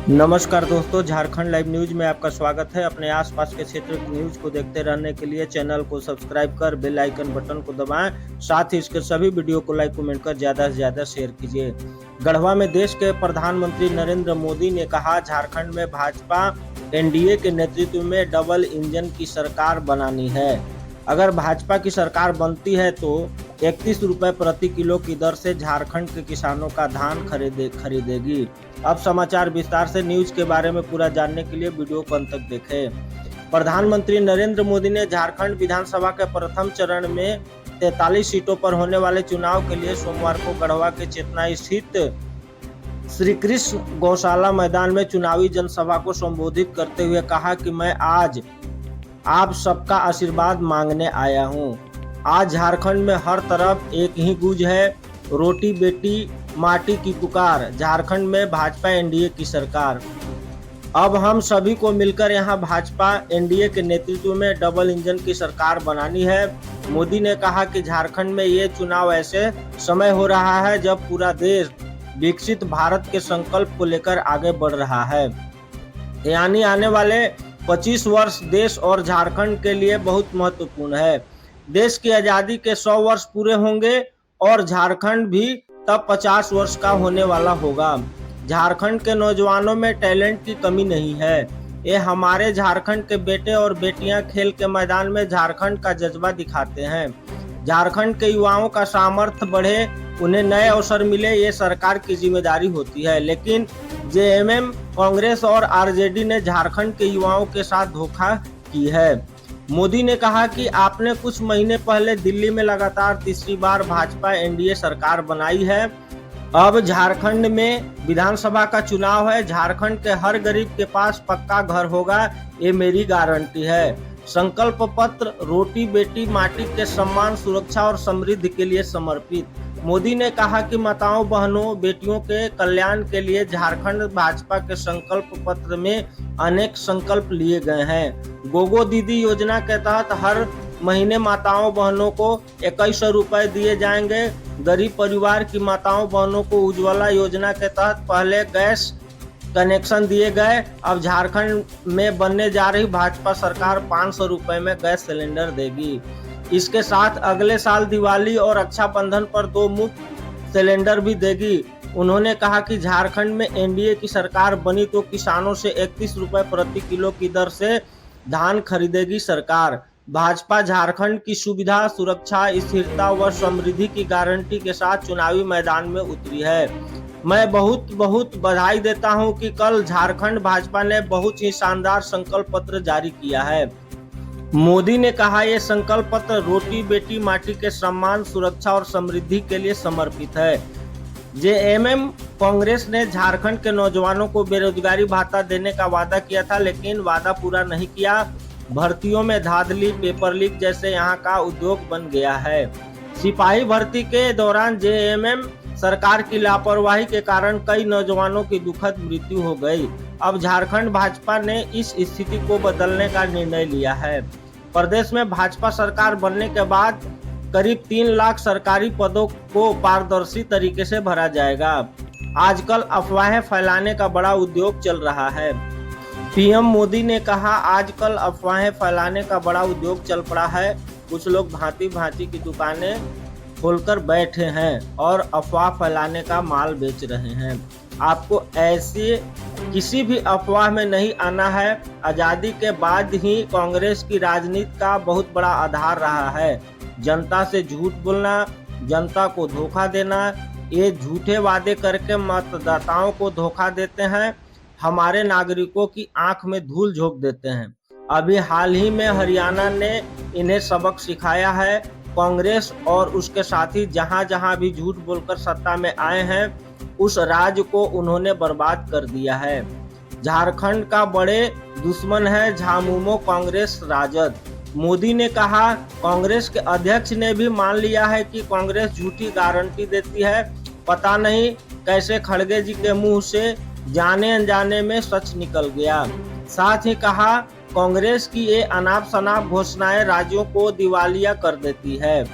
नमस्कार दोस्तों, Jharkhand live news में आपका स्वागत है। अपने आसपास के क्षेत्र की न्यूज को देखते रहने के लिए चैनल को सब्सक्राइब कर बेल आइकन बटन को दबाएं। साथ ही इसके सभी वीडियो को लाइक कमेंट कर ज्यादा से ज्यादा शेयर कीजिए। गढ़वा में देश के प्रधानमंत्री नरेंद्र मोदी ने कहा, झारखंड में भाजपा एनडीए के नेतृत्व में डबल इंजन की सरकार बनानी है। अगर भाजपा की सरकार बनती है तो 31 रुपए प्रति किलो की दर से झारखंड के किसानों का धान खरीदेगी। अब समाचार विस्तार से। न्यूज के बारे में पूरा जानने के लिए वीडियो को अंत तक देखें। प्रधानमंत्री नरेंद्र मोदी ने झारखंड विधानसभा के प्रथम चरण में 43 सीटों पर होने वाले चुनाव के लिए सोमवार को गढ़वा के चेतना स्थित श्री कृष्ण गौशाला मैदान में चुनावी जनसभा को संबोधित करते हुए कहा कि मैं आज आप सबका आशीर्वाद मांगने आया हूं। आज झारखंड में हर तरफ एक ही गूंज है, रोटी बेटी माटी की पुकार। झारखंड में भाजपा एनडीए की सरकार। अब हम सभी को मिलकर यहां भाजपा एनडीए के नेतृत्व में डबल इंजन की सरकार बनानी है। मोदी ने कहा कि झारखंड में ये चुनाव ऐसे समय हो रहा है जब पूरा देश विकसित भारत के संकल्प को लेकर आगे बढ़ रहा है। यानी आने वाले 25 वर्ष देश और झारखंड के लिए बहुत महत्वपूर्ण है। देश की आजादी के 100 वर्ष पूरे होंगे और झारखंड भी तब 50 वर्ष का होने वाला होगा। झारखंड के नौजवानों में टैलेंट की कमी नहीं है। ये हमारे झारखंड के बेटे और बेटियां खेल के मैदान में झारखंड का जज्बा दिखाते हैं। झारखंड के युवाओं का सामर्थ्य बढ़े, उन्हें नए अवसर मिले, ये सरकार की जिम्मेदारी होती है। लेकिन जेएमएम, कांग्रेस और आरजेडी ने झारखंड के युवाओं के साथ धोखा की है। मोदी ने कहा कि आपने कुछ महीने पहले दिल्ली में लगातार तीसरी बार भाजपा एनडीए सरकार बनाई है। अब झारखंड में विधानसभा का चुनाव है। झारखंड के हर गरीब के पास पक्का घर होगा, ये मेरी गारंटी है। संकल्प पत्र रोटी बेटी माटी के सम्मान, सुरक्षा और समृद्धि के लिए समर्पित। मोदी ने कहा कि माताओं बहनों बेटियों के कल्याण के लिए झारखंड भाजपा के संकल्प पत्र में अनेक संकल्प लिए गए हैं। गोगो दीदी योजना के तहत हर महीने माताओं बहनों को 2100 रुपए दिए जाएंगे। गरीब परिवार की माताओं बहनों को उज्ज्वला योजना के तहत पहले गैस कनेक्शन दिए गए। अब झारखंड में बनने जा रही भाजपा सरकार 500 रुपए में गैस सिलेंडर देगी। इसके साथ अगले साल दिवाली और रक्षाबंधन पर 2 मुफ्त सिलेंडर भी देगी। उन्होंने कहा कि झारखंड में एनडीए की सरकार बनी तो किसानों से 31 रुपए प्रति किलो की दर से धान खरीदेगी सरकार। भाजपा झारखंड की सुविधा, सुरक्षा, स्थिरता व समृद्धि की गारंटी के साथ चुनावी मैदान में उतरी है। मैं बहुत बहुत बधाई देता हूं कि कल झारखंड भाजपा ने बहुत ही शानदार संकल्प पत्र जारी किया है। मोदी ने कहा, ये संकल्प पत्र रोटी बेटी माटी के सम्मान, सुरक्षा और समृद्धि के लिए समर्पित है। जेएमएम कांग्रेस ने झारखंड के नौजवानों को बेरोजगारी भत्ता देने का वादा किया था, लेकिन वादा पूरा नहीं किया। भर्तियों में धांधली, पेपर लीक जैसे यहाँ का उद्योग बन गया है। सिपाही भर्ती के दौरान जेएमएम सरकार की लापरवाही के कारण कई नौजवानों की दुखद मृत्यु हो गई। अब झारखंड भाजपा ने इस स्थिति को बदलने का निर्णय लिया है। प्रदेश में भाजपा सरकार बनने के बाद करीब 3 लाख सरकारी पदों को पारदर्शी तरीके से भरा जाएगा। आजकल अफवाहें फैलाने का बड़ा उद्योग चल रहा है। पीएम मोदी ने कहा, आजकल अफवाहें फैलाने का बड़ा उद्योग चल पड़ा है। कुछ लोग भांति भांति की दुकानें खोलकर बैठे हैं और अफवाह फैलाने का माल बेच रहे हैं। आपको ऐसे किसी भी अफवाह में नहीं आना है। आजादी के बाद ही कांग्रेस की राजनीति का बहुत बड़ा आधार रहा है जनता से झूठ बोलना, जनता को धोखा देना। ये झूठे वादे करके मतदाताओं को धोखा देते हैं, हमारे नागरिकों की आंख में धूल झोंक देते हैं। अभी हाल ही में हरियाणा ने इन्हें सबक सिखाया है। कांग्रेस और उसके साथी जहां जहां भी झूठ बोलकर सत्ता में आए हैं, उस राज्य को उन्होंने बर्बाद कर दिया है। झारखंड का बड़े दुश्मन है झामुमो कांग्रेस राजद। मोदी ने कहा, कांग्रेस के अध्यक्ष ने भी मान लिया है कि कांग्रेस झूठी गारंटी देती है। पता नहीं कैसे खड़गे जी के मुंह से जाने अनजाने में सच निकल गया। साथ ही कहा, कांग्रेस की ये अनाप शनाप घोषणाएं राज्यों को दिवालिया कर देती है।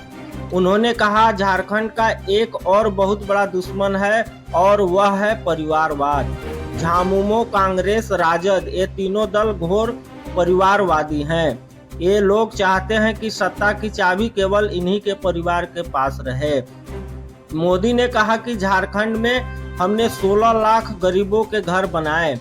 उन्होंने कहा, झारखंड का एक और बहुत बड़ा दुश्मन है और वह है परिवारवाद। झामुमो, कांग्रेस, राजद, ये तीनों दल घोर परिवारवादी हैं। ये लोग चाहते हैं कि सत्ता की चाबी केवल इन्हीं के परिवार के पास रहे। मोदी ने कहा कि झारखंड में हमने 16 लाख गरीबों के घर बनाए।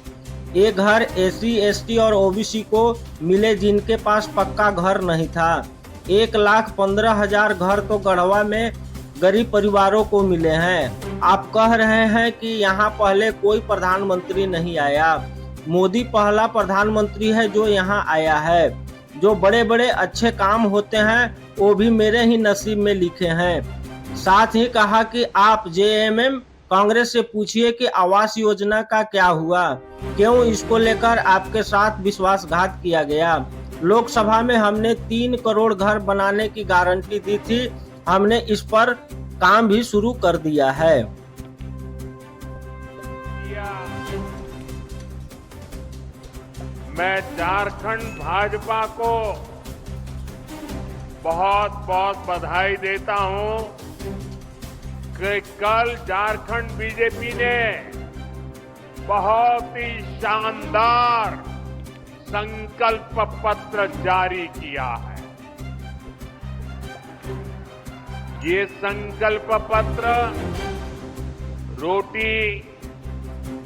ये घर एससी, एसटी और ओबीसी को मिले जिनके पास पक्का घर नहीं था। 1,15,000 घर तो गढ़वा में गरीब परिवारों को मिले हैं। आप कह रहे हैं कि यहाँ पहले कोई प्रधानमंत्री नहीं आया। मोदी पहला प्रधानमंत्री है जो यहाँ आया है। जो बड़े बड़े अच्छे काम होते हैं वो भी मेरे ही नसीब में लिखे हैं। साथ ही कहा कि आप जेएमएम कांग्रेस से पूछिए कि आवास योजना का क्या हुआ, क्यों इसको लेकर आपके साथ विश्वासघात किया गया। लोकसभा में हमने 3 करोड़ घर बनाने की गारंटी दी थी, हमने इस पर काम भी शुरू कर दिया है। मैं झारखंड भाजपा को बहुत बहुत बधाई देता हूं कि कल झारखंड बीजेपी ने बहुत ही शानदार संकल्प पत्र जारी किया है। ये संकल्प पत्र रोटी,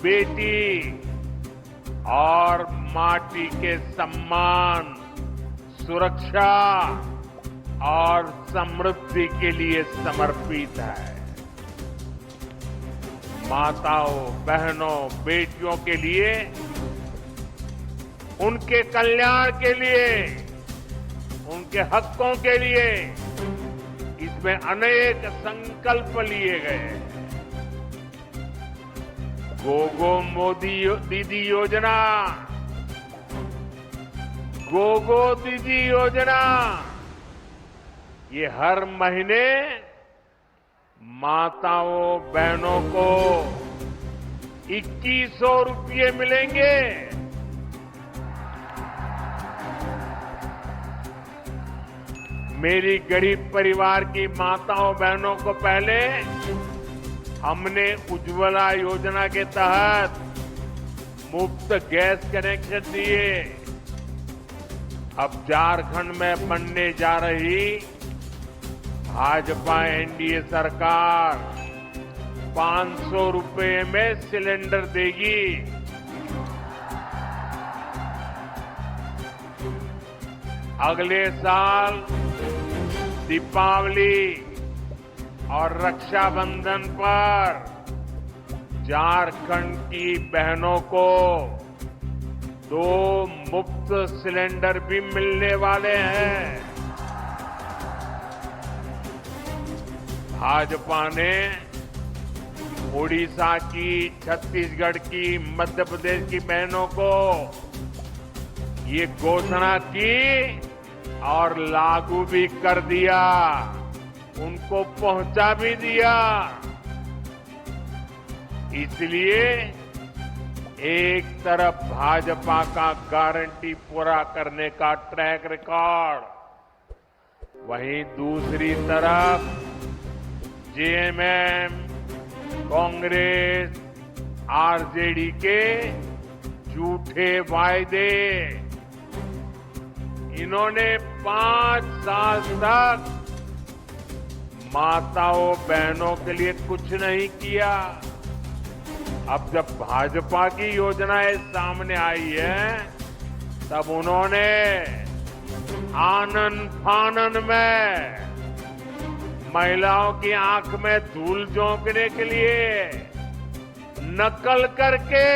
बेटी और माटी के सम्मान, सुरक्षा और समृद्धि के लिए समर्पित है। माताओं, बहनों, बेटियों के लिए, उनके कल्याण के लिए, उनके हकों के लिए इसमें अनेक संकल्प लिए गए। गोगो मोदी दीदी योजना, गोगो दीदी योजना, ये हर महीने माताओं बहनों को 2100 रुपये मिलेंगे। मेरी गरीब परिवार की माताओं बहनों को पहले हमने उज्ज्वला योजना के तहत मुफ्त गैस कनेक्शन दिए। अब झारखंड में बनने जा रही भाजपा एनडीए सरकार 500 रुपये में सिलेंडर देगी। अगले साल दीपावली और रक्षाबंधन पर झारखंड की बहनों को 2 मुफ्त सिलेंडर भी मिलने वाले हैं। भाजपा ने ओडिशा की, छत्तीसगढ़ की, मध्य प्रदेश की बहनों को ये घोषणा की और लागू भी कर दिया, उनको पहुंचा भी दिया। इसलिए एक तरफ भाजपा का गारंटी पूरा करने का ट्रैक रिकॉर्ड, वहीं दूसरी तरफ जेएमएम, कांग्रेस, आरजेडी के झूठे वायदे। इन्होंने 5 साल तक माताओं बहनों के लिए कुछ नहीं किया। अब जब भाजपा की योजनाएं सामने आई है, तब उन्होंने आनन फानन में महिलाओं की आंख में धूल झोंकने के लिए नकल करके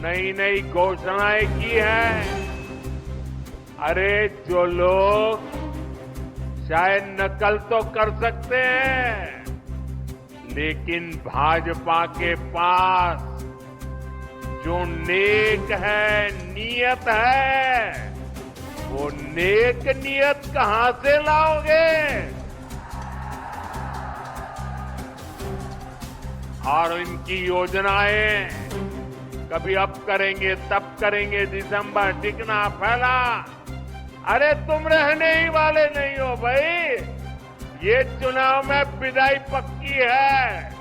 नई नई घोषणाएं की हैं। अरे जो लोग शायद नकल तो कर सकते हैं, लेकिन भाजपा के पास जो नेक है, नियत है, वो नेक नियत कहां से लाओगे? और इनकी योजनाएं कभी अब करेंगे, तब करेंगे, दिसंबर टिकना फैला। अरे तुम रहने ही वाले नहीं हो भाई। ये चुनाव में विदाई पक्की है।